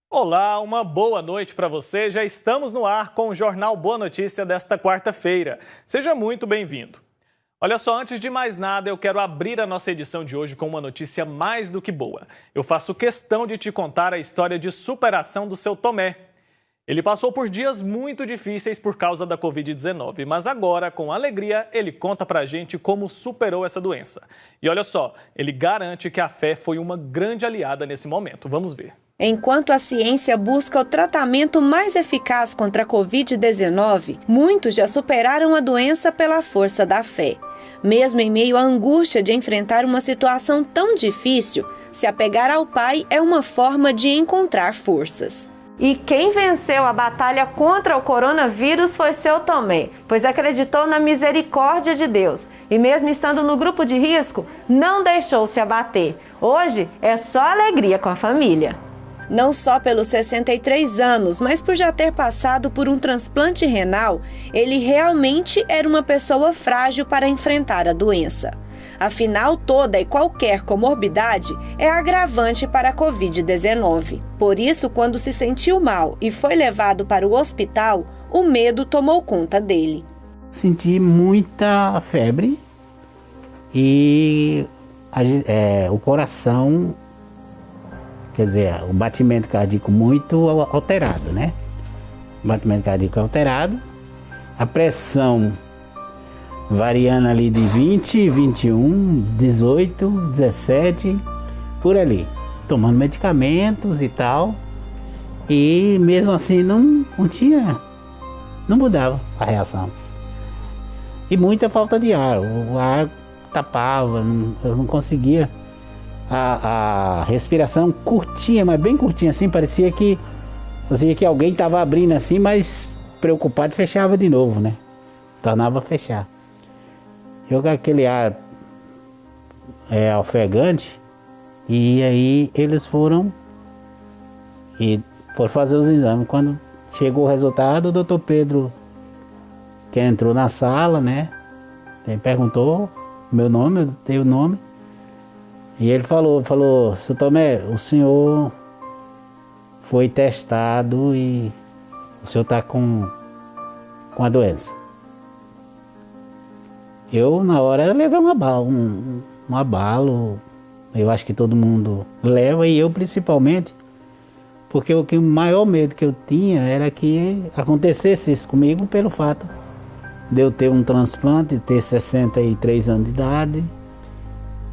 Olá, uma boa noite para você. Já estamos no ar com o Jornal Boa Notícia desta quarta-feira. Seja muito bem-vindo. Olha só, antes de mais nada, eu quero abrir a nossa edição de hoje com uma notícia mais do que boa. Eu faço questão de te contar a história de superação do seu Tomé. Ele passou por dias muito difíceis por causa da Covid-19, mas agora, com alegria, ele conta pra gente como superou essa doença. E olha só, ele garante que a fé foi uma grande aliada nesse momento. Vamos ver. Enquanto a ciência busca o tratamento mais eficaz contra a Covid-19, muitos já superaram a doença pela força da fé. Mesmo em meio à angústia de enfrentar uma situação tão difícil, se apegar ao Pai é uma forma de encontrar forças. E quem venceu a batalha contra o coronavírus foi seu Tomé, pois acreditou na misericórdia de Deus. E mesmo estando no grupo de risco, não deixou se abater. Hoje é só alegria com a família. Não só pelos 63 anos, mas por já ter passado por um transplante renal, ele realmente era uma pessoa frágil para enfrentar a doença. Afinal, toda e qualquer comorbidade é agravante para a Covid-19. Por isso, quando se sentiu mal e foi levado para o hospital, o medo tomou conta dele. Senti muita febre e o coração, quer dizer, o batimento cardíaco muito alterado, né? O batimento cardíaco alterado, a pressão variando ali de 20, 21, 18, 17, por ali. Tomando medicamentos e tal. E mesmo assim não mudava a reação. E muita falta de ar. O ar tapava, eu não conseguia. A respiração curtinha, mas bem curtinha assim, parecia que alguém estava abrindo assim, mas preocupado fechava de novo, né? Tornava a fechar. Eu com aquele ar ofegante, e aí eles foram fazer os exames. Quando chegou o resultado, o doutor Pedro, que entrou na sala, né? Ele perguntou meu nome, eu dei o nome. E ele falou, seu Tomé, o senhor foi testado e o senhor está com a doença. Eu, na hora, levei um abalo, eu acho que todo mundo leva, e eu principalmente, porque o maior medo que eu tinha era que acontecesse isso comigo pelo fato de eu ter um transplante, ter 63 anos de idade,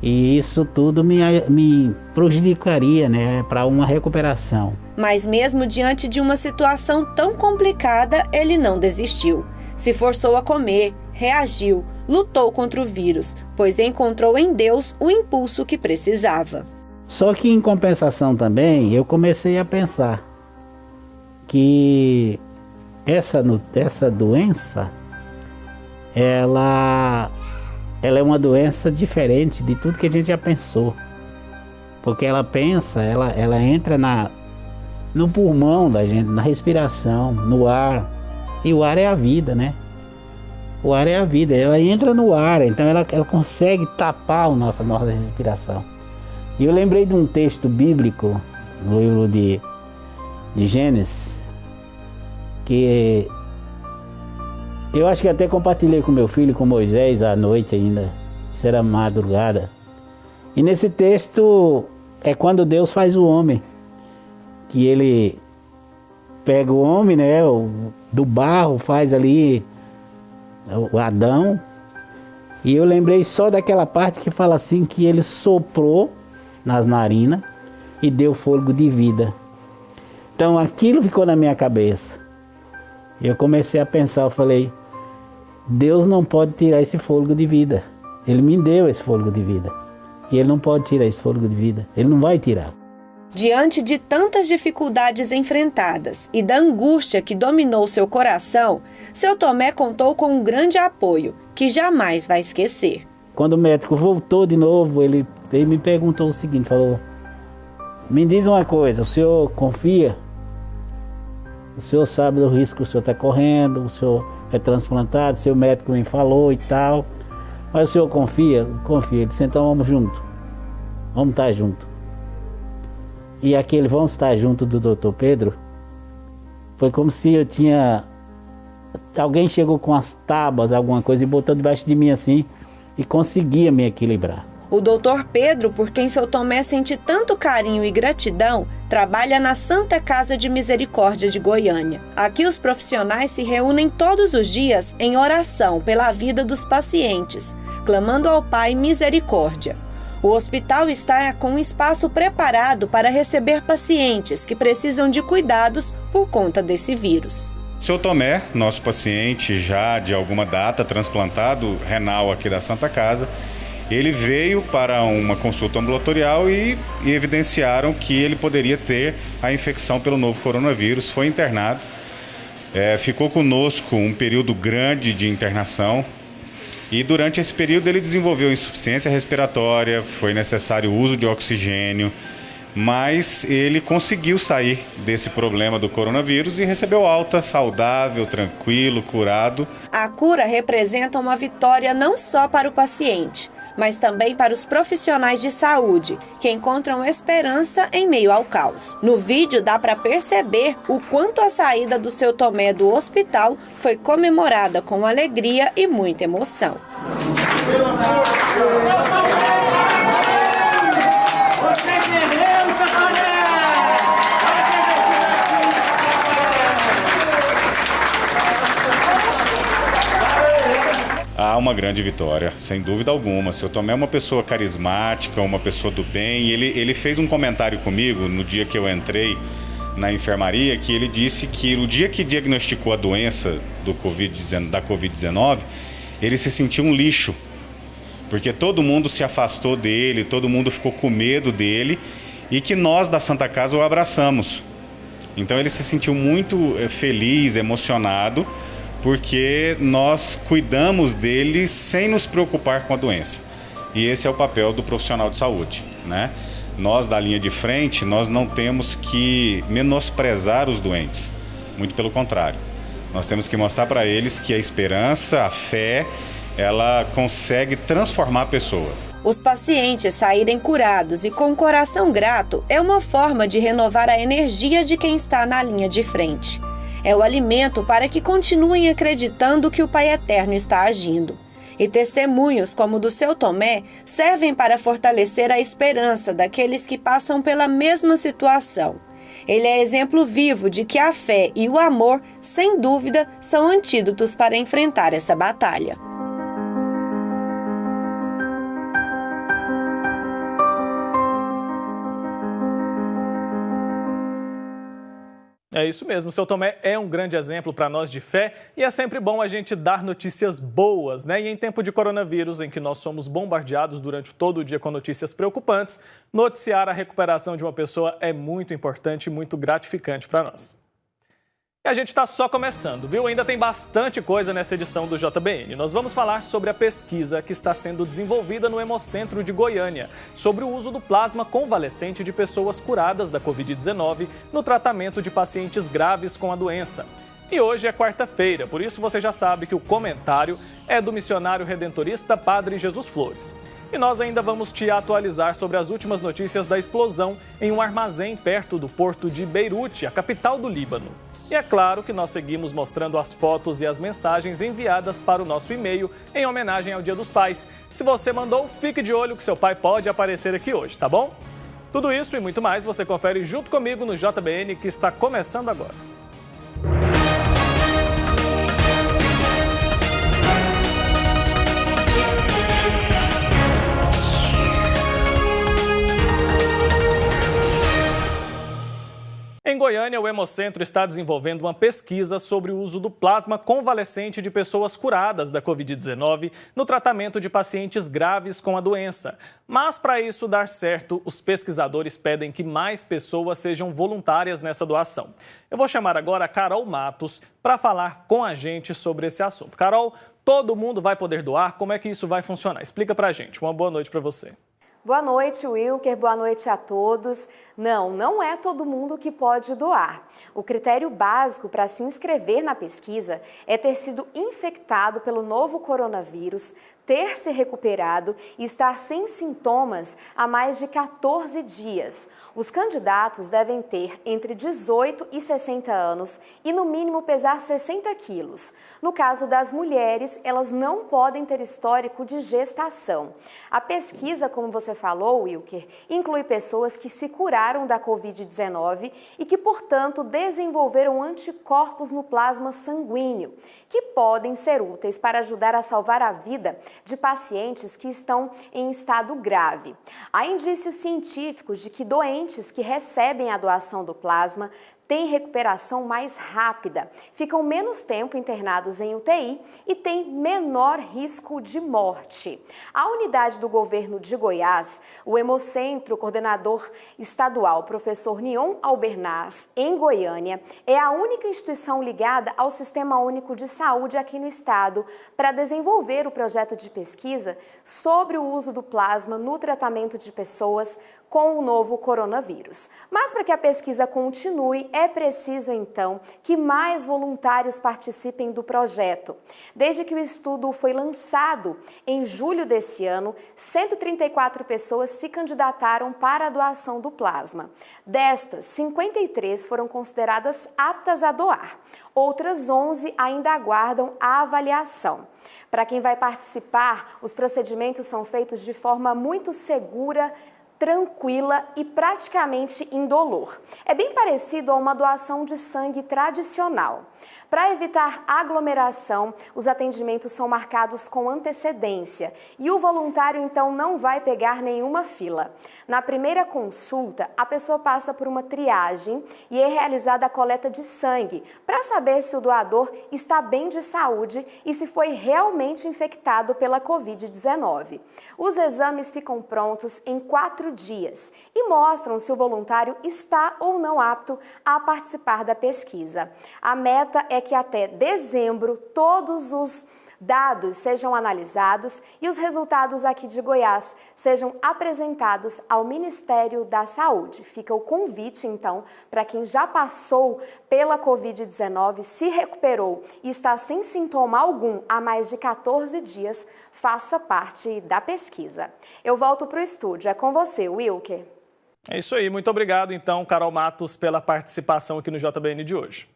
e isso tudo me prejudicaria, né, para uma recuperação. Mas mesmo diante de uma situação tão complicada, ele não desistiu. Se forçou a comer, reagiu, lutou contra o vírus, pois encontrou em Deus o impulso que precisava. Só que em compensação também, eu comecei a pensar que essa doença, ela é uma doença diferente de tudo que a gente já pensou. Porque ela entra no pulmão da gente, na respiração, no ar. E o ar é a vida, né? O ar é a vida, ela entra no ar, então ela consegue tapar a nossa respiração. E eu lembrei de um texto bíblico, no livro de Gênesis, que eu acho que até compartilhei com meu filho, com Moisés, à noite ainda, isso era madrugada. E nesse texto é quando Deus faz o homem, que ele pega o homem, né, do barro, faz ali o Adão, e eu lembrei só daquela parte que fala assim, que ele soprou nas narinas e deu fôlego de vida. Então aquilo ficou na minha cabeça. Eu comecei a pensar, eu falei, Deus não pode tirar esse fôlego de vida. Ele me deu esse fôlego de vida. E Ele não pode tirar esse fôlego de vida. Ele não vai tirar. Diante de tantas dificuldades enfrentadas e da angústia que dominou seu coração, seu Tomé contou com um grande apoio, que jamais vai esquecer. Quando o médico voltou de novo, ele me perguntou o seguinte, falou, me diz uma coisa, o senhor confia? O senhor sabe do risco que o senhor está correndo, o senhor é transplantado, seu médico me falou e tal, mas o senhor confia? Confia. Ele disse, então vamos junto, vamos estar junto. e aquele vamos estar junto do Dr. Pedro, foi como se eu tinha... Alguém chegou com as tábuas, alguma coisa, e botou debaixo de mim assim, e conseguia me equilibrar. O Dr. Pedro, por quem seu Tomé sente tanto carinho e gratidão, trabalha na Santa Casa de Misericórdia de Goiânia. Aqui os profissionais se reúnem todos os dias em oração pela vida dos pacientes, clamando ao Pai misericórdia. O hospital está com um espaço preparado para receber pacientes que precisam de cuidados por conta desse vírus. Seu Tomé, nosso paciente já de alguma data, transplantado renal aqui da Santa Casa, ele veio para uma consulta ambulatorial e evidenciaram que ele poderia ter a infecção pelo novo coronavírus, foi internado, ficou conosco um período grande de internação e durante esse período ele desenvolveu insuficiência respiratória, foi necessário o uso de oxigênio, mas ele conseguiu sair desse problema do coronavírus e recebeu alta, saudável, tranquilo, curado. A cura representa uma vitória não só para o paciente, mas também para os profissionais de saúde, que encontram esperança em meio ao caos. No vídeo dá para perceber o quanto a saída do seu Tomé do hospital foi comemorada com alegria e muita emoção. Há uma grande vitória, sem dúvida alguma. Seu Tomé é uma pessoa carismática, uma pessoa do bem. Ele fez um comentário comigo no dia que eu entrei na enfermaria, que ele disse que no dia que diagnosticou a doença da Covid-19, ele se sentiu um lixo, porque todo mundo se afastou dele, todo mundo ficou com medo dele e que nós da Santa Casa o abraçamos. Então ele se sentiu muito feliz, emocionado, porque nós cuidamos dele sem nos preocupar com a doença. E esse é o papel do profissional de saúde, né? Nós da linha de frente, nós não temos que menosprezar os doentes, muito pelo contrário. Nós temos que mostrar para eles que a esperança, a fé, ela consegue transformar a pessoa. Os pacientes saírem curados e com coração grato é uma forma de renovar a energia de quem está na linha de frente. É o alimento para que continuem acreditando que o Pai Eterno está agindo. E testemunhos como o do seu Tomé servem para fortalecer a esperança daqueles que passam pela mesma situação. Ele é exemplo vivo de que a fé e o amor, sem dúvida, são antídotos para enfrentar essa batalha. É isso mesmo, o seu Tomé é um grande exemplo para nós de fé e é sempre bom a gente dar notícias boas, né? E em tempo de coronavírus, em que nós somos bombardeados durante todo o dia com notícias preocupantes, noticiar a recuperação de uma pessoa é muito importante e muito gratificante para nós. E a gente está só começando, viu? Ainda tem bastante coisa nessa edição do JBN. Nós vamos falar sobre a pesquisa que está sendo desenvolvida no Hemocentro de Goiânia, sobre o uso do plasma convalescente de pessoas curadas da Covid-19 no tratamento de pacientes graves com a doença. E hoje é quarta-feira, por isso você já sabe que o comentário é do missionário redentorista Padre Jesus Flores. E nós ainda vamos te atualizar sobre as últimas notícias da explosão em um armazém perto do porto de Beirute, a capital do Líbano. E é claro que nós seguimos mostrando as fotos e as mensagens enviadas para o nosso e-mail em homenagem ao Dia dos Pais. Se você mandou, fique de olho que seu pai pode aparecer aqui hoje, tá bom? Tudo isso e muito mais você confere junto comigo no JBN, que está começando agora. Em Goiânia, o Hemocentro está desenvolvendo uma pesquisa sobre o uso do plasma convalescente de pessoas curadas da Covid-19 no tratamento de pacientes graves com a doença. Mas, para isso dar certo, os pesquisadores pedem que mais pessoas sejam voluntárias nessa doação. Eu vou chamar agora a Carol Matos para falar com a gente sobre esse assunto. Carol, todo mundo vai poder doar? Como é que isso vai funcionar? Explica para a gente. Uma boa noite para você. Boa noite, Wilker. Boa noite a todos. Não é todo mundo que pode doar. O critério básico para se inscrever na pesquisa é ter sido infectado pelo novo coronavírus, ter se recuperado e estar sem sintomas há mais de 14 dias. Os candidatos devem ter entre 18 e 60 anos e, no mínimo, pesar 60 quilos. No caso das mulheres, elas não podem ter histórico de gestação. A pesquisa, como você falou, Wilker, inclui pessoas que se curaram da Covid-19 e que, portanto, desenvolveram anticorpos no plasma sanguíneo, que podem ser úteis para ajudar a salvar a vida de pacientes que estão em estado grave. Há indícios científicos de que doentes que recebem a doação do plasma têm recuperação mais rápida, ficam menos tempo internados em UTI e têm menor risco de morte. A unidade do governo de Goiás, o Hemocentro Coordenador Estadual, professor Nion Albernaz, em Goiânia, é a única instituição ligada ao Sistema Único de Saúde aqui no estado para desenvolver o projeto de pesquisa sobre o uso do plasma no tratamento de pessoas com o novo coronavírus. Mas para que a pesquisa continue, é preciso, então, que mais voluntários participem do projeto. Desde que o estudo foi lançado em julho desse ano, 134 pessoas se candidataram para a doação do plasma. Destas, 53 foram consideradas aptas a doar. Outras 11 ainda aguardam a avaliação. Para quem vai participar, os procedimentos são feitos de forma muito segura, tranquila e praticamente indolor. É bem parecido a uma doação de sangue tradicional. Para evitar aglomeração, os atendimentos são marcados com antecedência e o voluntário, então, não vai pegar nenhuma fila. Na primeira consulta, a pessoa passa por uma triagem e é realizada a coleta de sangue para saber se o doador está bem de saúde e se foi realmente infectado pela Covid-19. Os exames ficam prontos em 4 dias e mostram se o voluntário está ou não apto a participar da pesquisa. A meta é que até dezembro todos os dados sejam analisados e os resultados aqui de Goiás sejam apresentados ao Ministério da Saúde. Fica o convite, então, para quem já passou pela Covid-19, se recuperou e está sem sintoma algum há mais de 14 dias, faça parte da pesquisa. Eu volto para o estúdio. É com você, Wilker. É isso aí. Muito obrigado, então, Carol Matos, pela participação aqui no JBN de hoje.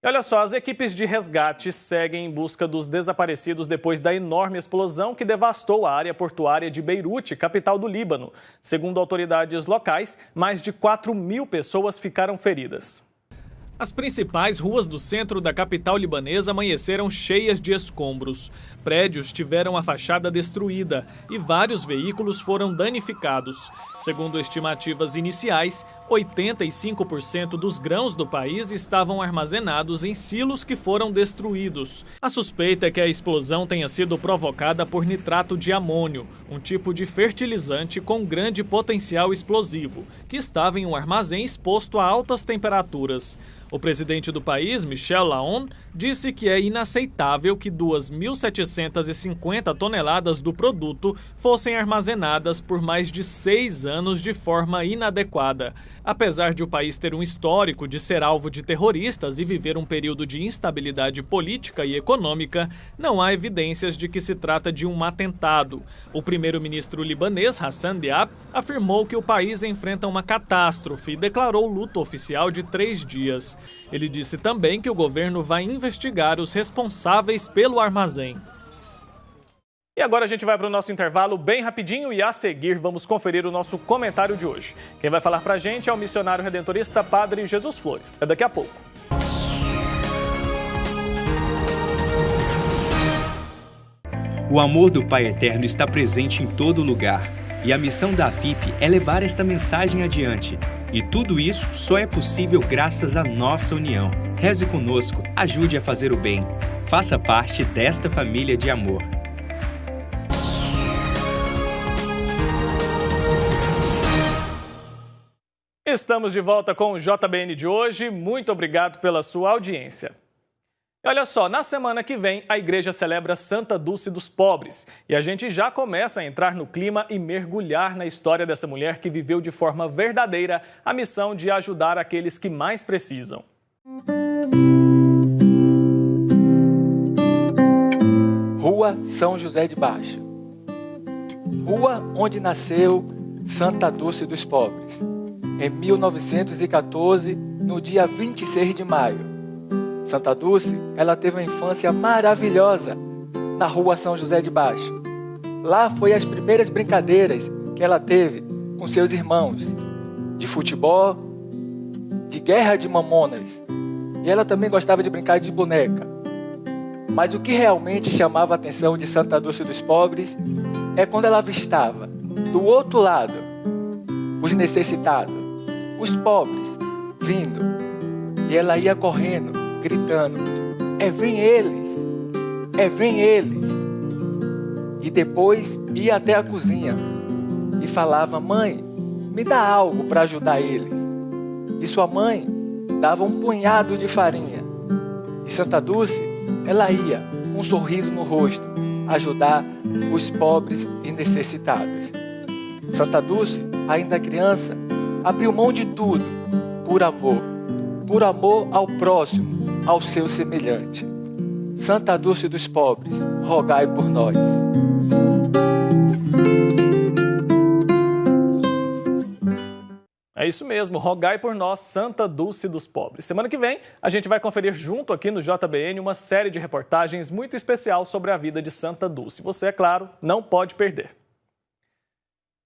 E olha só, as equipes de resgate seguem em busca dos desaparecidos depois da enorme explosão que devastou a área portuária de Beirute, capital do Líbano. Segundo autoridades locais, mais de 4.000 pessoas ficaram feridas. As principais ruas do centro da capital libanesa amanheceram cheias de escombros. Prédios tiveram a fachada destruída e vários veículos foram danificados. Segundo estimativas iniciais, 85% dos grãos do país estavam armazenados em silos que foram destruídos. A suspeita é que a explosão tenha sido provocada por nitrato de amônio, um tipo de fertilizante com grande potencial explosivo, que estava em um armazém exposto a altas temperaturas. O presidente do país, Michel Aoun, disse que é inaceitável que 2.750 toneladas do produto fossem armazenadas por mais de 6 anos de forma inadequada. Apesar de o país ter um histórico de ser alvo de terroristas e viver um período de instabilidade política e econômica, não há evidências de que se trata de um atentado. O primeiro-ministro libanês, Hassan Diab, afirmou que o país enfrenta uma catástrofe e declarou luto oficial de 3 dias. Ele disse também que o governo vai investigar os responsáveis pelo armazém. E agora a gente vai para o nosso intervalo bem rapidinho e a seguir vamos conferir o nosso comentário de hoje. Quem vai falar para a gente é o missionário redentorista Padre Jesus Flores. É daqui a pouco. O amor do Pai Eterno está presente em todo lugar. E a missão da FIP é levar esta mensagem adiante. E tudo isso só é possível graças à nossa união. Reze conosco, ajude a fazer o bem. Faça parte desta família de amor. Estamos de volta com o JBN de hoje. Muito obrigado pela sua audiência. E olha só, na semana que vem, a igreja celebra Santa Dulce dos Pobres. E a gente já começa a entrar no clima e mergulhar na história dessa mulher que viveu de forma verdadeira a missão de ajudar aqueles que mais precisam. Rua Rua São José de Baixo. Rua onde nasceu Santa Dulce dos Pobres, em 1914, no dia 26 de maio. Santa Dulce, ela teve uma infância maravilhosa na Rua São José de Baixo. Lá foi as primeiras brincadeiras que ela teve com seus irmãos, de futebol, de guerra de mamonas. E ela também gostava de brincar de boneca. Mas o que realmente chamava a atenção de Santa Dulce dos Pobres é quando ela avistava, do outro lado, os necessitados, os pobres, vindo. E ela ia correndo, gritando: vem eles! Vem eles! E depois ia até a cozinha e falava: mãe, me dá algo para ajudar eles. E sua mãe dava um punhado de farinha. E Santa Dulce, ela ia, com um sorriso no rosto, ajudar os pobres e necessitados. Santa Dulce, ainda criança, abriu mão de tudo por amor ao próximo, ao seu semelhante. Santa Dulce dos Pobres, rogai por nós. É isso mesmo, rogai por nós, Santa Dulce dos Pobres. Semana que vem, a gente vai conferir junto aqui no JBN uma série de reportagens muito especial sobre a vida de Santa Dulce. Você, é claro, não pode perder.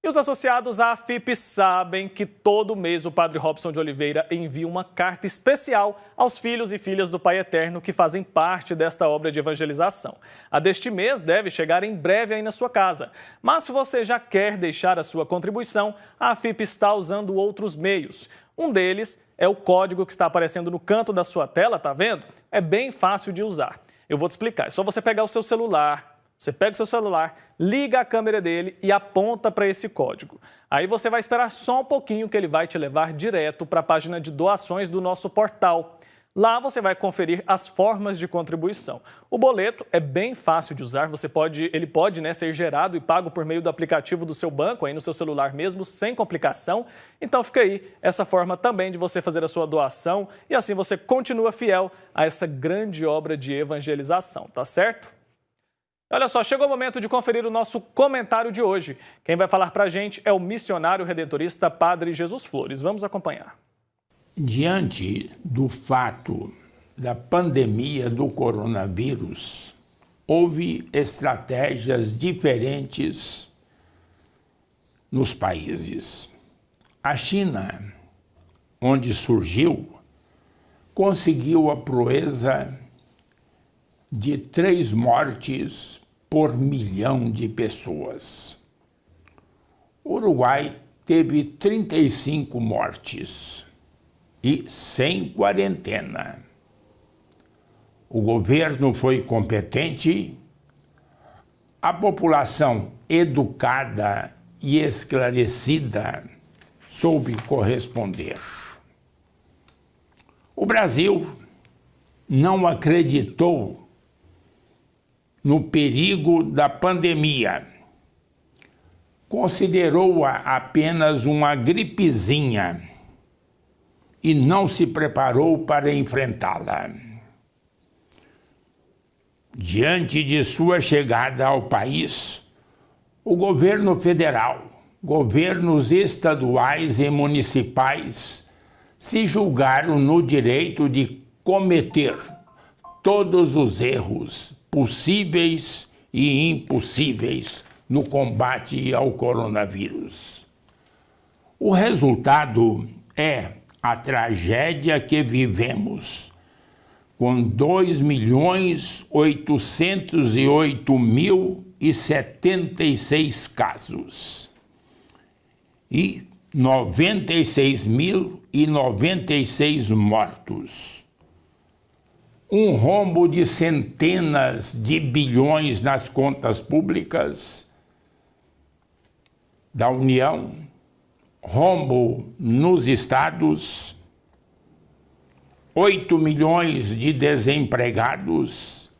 E os associados à FIP sabem que todo mês o Padre Robson de Oliveira envia uma carta especial aos filhos e filhas do Pai Eterno que fazem parte desta obra de evangelização. A deste mês deve chegar em breve aí na sua casa. Mas se você já quer deixar a sua contribuição, a FIP está usando outros meios. Um deles é o código que está aparecendo no canto da sua tela, tá vendo? É bem fácil de usar. Eu vou te explicar. É só você pegar o seu celular. Você pega o seu celular, liga a câmera dele e aponta para esse código. Aí você vai esperar só um pouquinho que ele vai te levar direto para a página de doações do nosso portal. Lá você vai conferir as formas de contribuição. O boleto é bem fácil de usar, ele pode ser gerado e pago por meio do aplicativo do seu banco, aí no seu celular mesmo, sem complicação. Então fica aí essa forma também de você fazer a sua doação e assim você continua fiel a essa grande obra de evangelização, tá certo? Olha só, chegou o momento de conferir o nosso comentário de hoje. Quem vai falar para a gente é o missionário redentorista Padre Jesus Flores. Vamos acompanhar. Diante do fato da pandemia do coronavírus, houve estratégias diferentes nos países. A China, onde surgiu, conseguiu a proeza de 3 mortes por milhão de pessoas. O Uruguai teve 35 mortes e sem quarentena. O governo foi competente, a população educada e esclarecida soube corresponder. O Brasil não acreditou no perigo da pandemia. Considerou-a apenas uma gripezinha e não se preparou para enfrentá-la. Diante de sua chegada ao país, o governo federal, governos estaduais e municipais se julgaram no direito de cometer todos os erros possíveis e impossíveis no combate ao coronavírus. O resultado é a tragédia que vivemos, com 2.808.076 casos e 96.096 mortos. Um rombo de centenas de bilhões nas contas públicas da União, rombo nos estados, 8 milhões de desempregados,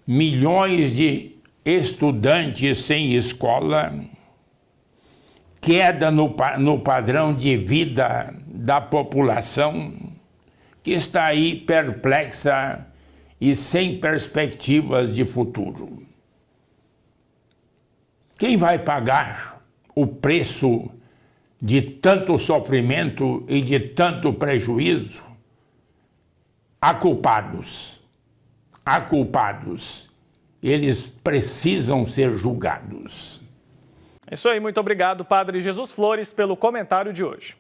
milhões de estudantes sem escola, queda no padrão de vida da população, que está aí perplexa e sem perspectivas de futuro. Quem vai pagar o preço de tanto sofrimento e de tanto prejuízo? Há culpados. Há culpados. Eles precisam ser julgados. É isso aí, muito obrigado, Padre Jesus Flores, pelo comentário de hoje.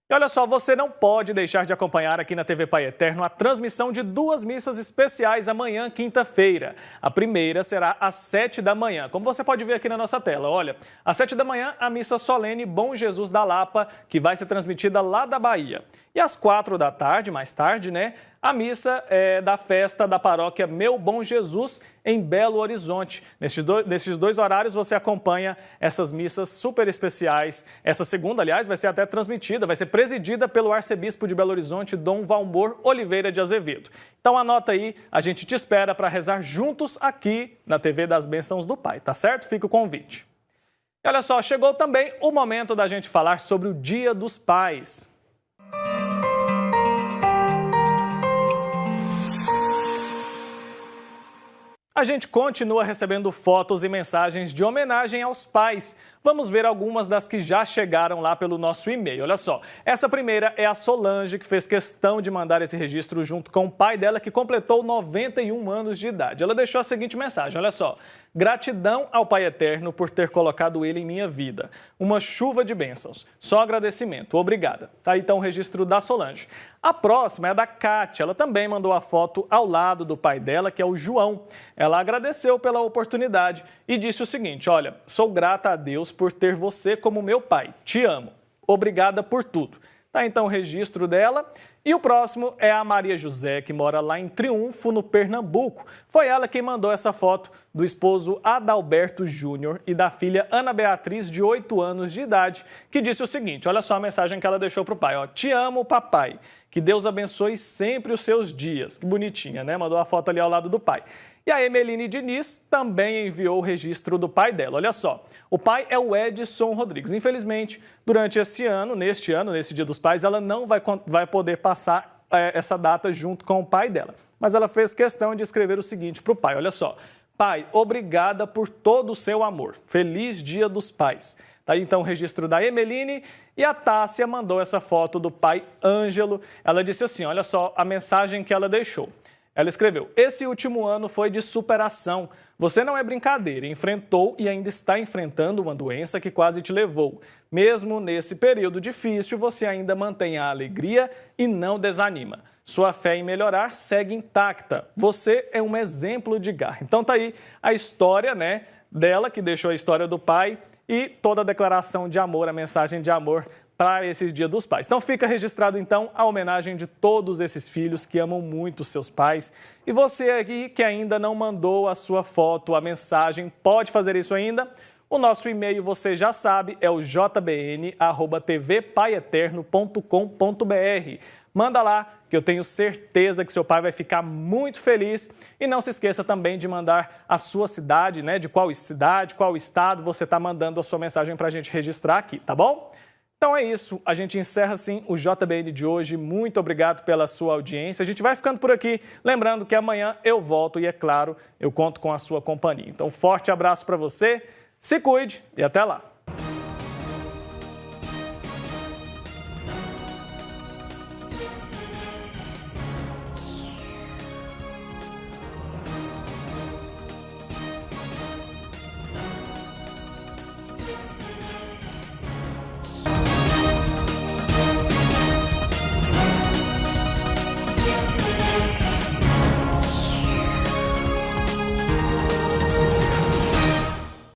E olha só, você não pode deixar de acompanhar aqui na TV Pai Eterno a transmissão de 2 missas especiais amanhã, quinta-feira. A primeira será às 7 da manhã, como você pode ver aqui na nossa tela. Olha, às 7 da manhã, a missa solene Bom Jesus da Lapa, que vai ser transmitida lá da Bahia. E às 4 da tarde, mais tarde, né, a missa da festa da paróquia Meu Bom Jesus, em Belo Horizonte. Nesses dois horários você acompanha essas missas super especiais. Essa segunda, aliás, vai ser até transmitida, vai ser presidida pelo arcebispo de Belo Horizonte, Dom Valmor Oliveira de Azevedo. Então anota aí, a gente te espera para rezar juntos aqui na TV das Bênçãos do Pai, tá certo? Fica o convite. E olha só, chegou também o momento da gente falar sobre o Dia dos Pais. A gente continua recebendo fotos e mensagens de homenagem aos pais. Vamos ver algumas das que já chegaram lá pelo nosso e-mail. Olha só, essa primeira é a Solange, que fez questão de mandar esse registro junto com o pai dela, que completou 91 anos de idade. Ela deixou a seguinte mensagem, olha só. Gratidão ao Pai Eterno por ter colocado ele em minha vida. Uma chuva de bênçãos. Só agradecimento. Obrigada. Tá aí então o registro da Solange. A próxima é da Kátia. Ela também mandou a foto ao lado do pai dela, que é o João. Ela agradeceu pela oportunidade e disse o seguinte, olha, sou grata a Deus por ter você como meu pai. Te amo. Obrigada por tudo. Tá então o registro dela. E o próximo é a Maria José, que mora lá em Triunfo, no Pernambuco. Foi ela quem mandou essa foto do esposo Adalberto Júnior e da filha Ana Beatriz, de 8 anos de idade, que disse o seguinte, olha só a mensagem que ela deixou para o pai, ó, te amo, papai, que Deus abençoe sempre os seus dias. Que bonitinha, né? Mandou a foto ali ao lado do pai. E a Emeline Diniz também enviou o registro do pai dela. Olha só, o pai é o Edson Rodrigues. Infelizmente, durante neste Dia dos Pais, ela não vai poder passar essa data junto com o pai dela. Mas ela fez questão de escrever o seguinte para o pai, olha só. Pai, obrigada por todo o seu amor. Feliz Dia dos Pais. Tá aí então o registro da Emeline e a Tássia mandou essa foto do pai Ângelo. Ela disse assim, olha só a mensagem que ela deixou. Ela escreveu, esse último ano foi de superação. Você não é brincadeira, enfrentou e ainda está enfrentando uma doença que quase te levou. Mesmo nesse período difícil, você ainda mantém a alegria e não desanima. Sua fé em melhorar segue intacta. Você é um exemplo de garra. Então tá aí a história, né, dela, que deixou a história do pai e toda a declaração de amor, a mensagem de amor para esse Dia dos Pais. Então fica registrado então a homenagem de todos esses filhos que amam muito seus pais. E você aqui que ainda não mandou a sua foto, a mensagem, pode fazer isso ainda? O nosso e-mail, você já sabe, é o jbn@tvpaieterno.com.br. Manda lá, que eu tenho certeza que seu pai vai ficar muito feliz. E não se esqueça também de mandar a sua cidade, né? De qual cidade, qual estado você está mandando a sua mensagem para a gente registrar aqui, tá bom? Então é isso, a gente encerra assim o JBN de hoje. Muito obrigado pela sua audiência. A gente vai ficando por aqui, lembrando que amanhã eu volto e, é claro, eu conto com a sua companhia. Então, forte abraço para você, se cuide e até lá.